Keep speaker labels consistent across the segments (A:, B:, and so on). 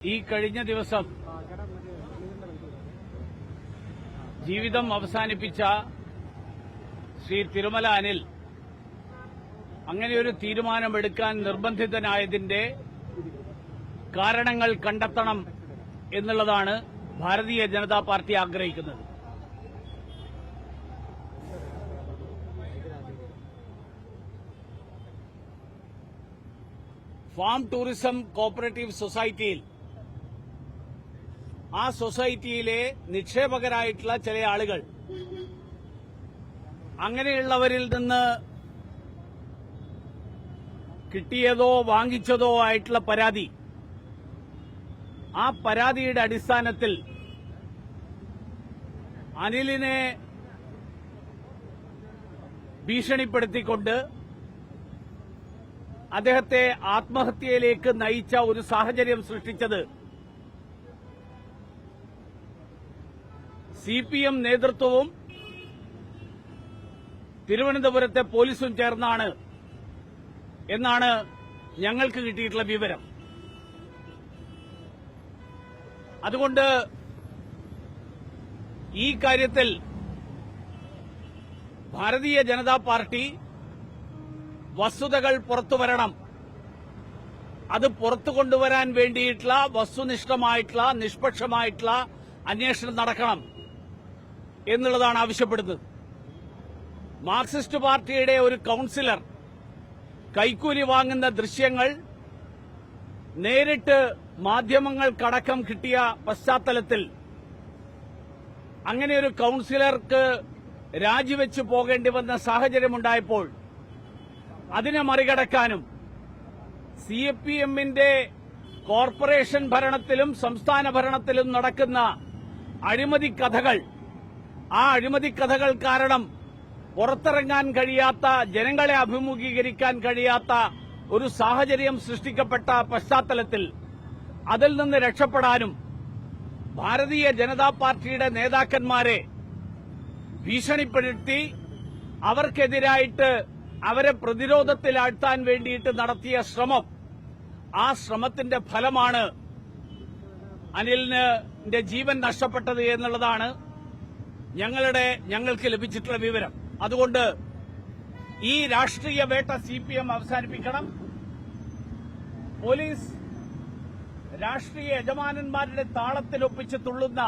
A: ഈ കഴിഞ്ഞ ദിവസം ജീവിതം അവസാനിപ്പിച്ച ശ്രീ തിരുമല അനിൽ അങ്ങനെയൊരു തീരുമാനമെടുക്കാൻ നിർബന്ധിതനായതിന്റെ കാരണങ്ങൾ കണ്ടെത്തണം എന്നുള്ളതാണ് ഭാരതീയ ജനതാ പാർട്ടി ആഗ്രഹിക്കുന്നത്. ഫാം ടൂറിസം കോഓപ്പറേറ്റീവ് സൊസൈറ്റിയിൽ ആ സൊസൈറ്റിയിലെ നിക്ഷേപകരായിട്ടുള്ള ചില ആളുകൾ അങ്ങനെയുള്ളവരിൽ നിന്ന് കിട്ടിയതോ വാങ്ങിച്ചതോ ആയിട്ടുള്ള പരാതി, ആ പരാതിയുടെ അടിസ്ഥാനത്തിൽ അനിലിനെ ഭീഷണിപ്പെടുത്തിക്കൊണ്ട് അദ്ദേഹത്തെ ആത്മഹത്യയിലേക്ക് നയിച്ച ഒരു സാഹചര്യം സൃഷ്ടിച്ചത് സിപിഎം നേതൃത്വവും തിരുവനന്തപുരത്തെ പോലീസും ചേർന്നാണ് എന്നാണ് ഞങ്ങൾക്ക് കിട്ടിയിട്ടുള്ള വിവരം. അതുകൊണ്ട് ഈ കാര്യത്തിൽ ഭാരതീയ ജനതാ പാർട്ടി വസ്തുതകൾ പുറത്തുവരണം, അത് പുറത്തു കൊണ്ടുവരാൻ വേണ്ടിയിട്ടുള്ള വസ്തുനിഷ്ഠമായിട്ടുള്ള നിഷ്പക്ഷമായിട്ടുള്ള അന്വേഷണം നടക്കണം എന്നുള്ളതാണ് ആവശ്യപ്പെടുന്നത്. മാർക്സിസ്റ്റ് പാർട്ടിയുടെ ഒരു കൌൺസിലർ കൈക്കൂലി വാങ്ങുന്ന ദൃശ്യങ്ങൾ നേരിട്ട് മാധ്യമങ്ങൾക്കടക്കം കിട്ടിയ പശ്ചാത്തലത്തിൽ അങ്ങനെയൊരു കൌൺസിലർക്ക് രാജിവെച്ചു പോകേണ്ടി വന്ന സാഹചര്യമുണ്ടായപ്പോൾ അതിനെ മറികടക്കാനും സിപിഎമ്മിന്റെ കോർപ്പറേഷൻ ഭരണത്തിലും സംസ്ഥാന ഭരണത്തിലും നടക്കുന്ന അഴിമതി കഥകൾ, ആ അഴിമതി കഥകൾ കാരണം പുറത്തിറങ്ങാൻ കഴിയാത്ത, ജനങ്ങളെ അഭിമുഖീകരിക്കാൻ കഴിയാത്ത ഒരു സാഹചര്യം സൃഷ്ടിക്കപ്പെട്ട പശ്ചാത്തലത്തിൽ അതിൽ നിന്ന് രക്ഷപ്പെടാനും ഭാരതീയ ജനതാ പാർട്ടിയുടെ നേതാക്കന്മാരെ ഭീഷണിപ്പെടുത്തി അവർക്കെതിരായിട്ട് അവരെ പ്രതിരോധത്തിലാഴ്ത്താൻ വേണ്ടിയിട്ട് നടത്തിയ ശ്രമം, ആ ശ്രമത്തിന്റെ ഫലമാണ് അനിലിന്റെ ജീവൻ നഷ്ടപ്പെട്ടത് എന്നുള്ളതാണ് ഞങ്ങൾക്ക് ലഭിച്ചിട്ടുള്ള വിവരം. അതുകൊണ്ട് ഈ രാഷ്ട്രീയ വേട്ട സിപിഎം അവസാനിപ്പിക്കണം. പോലീസ് രാഷ്ട്രീയ യജമാനന്മാരുടെ താളത്തിലൊപ്പിച്ച് തുള്ളുന്ന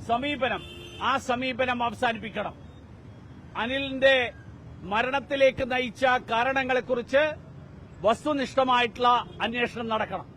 A: സമീപനം, ആ സമീപനം അവസാനിപ്പിക്കണം. അനിലിന്റെ മരണത്തിലേക്ക് നയിച്ച കാരണങ്ങളെക്കുറിച്ച് വസ്തുനിഷ്ഠമായിട്ടുള്ള അന്വേഷണം നടക്കണം.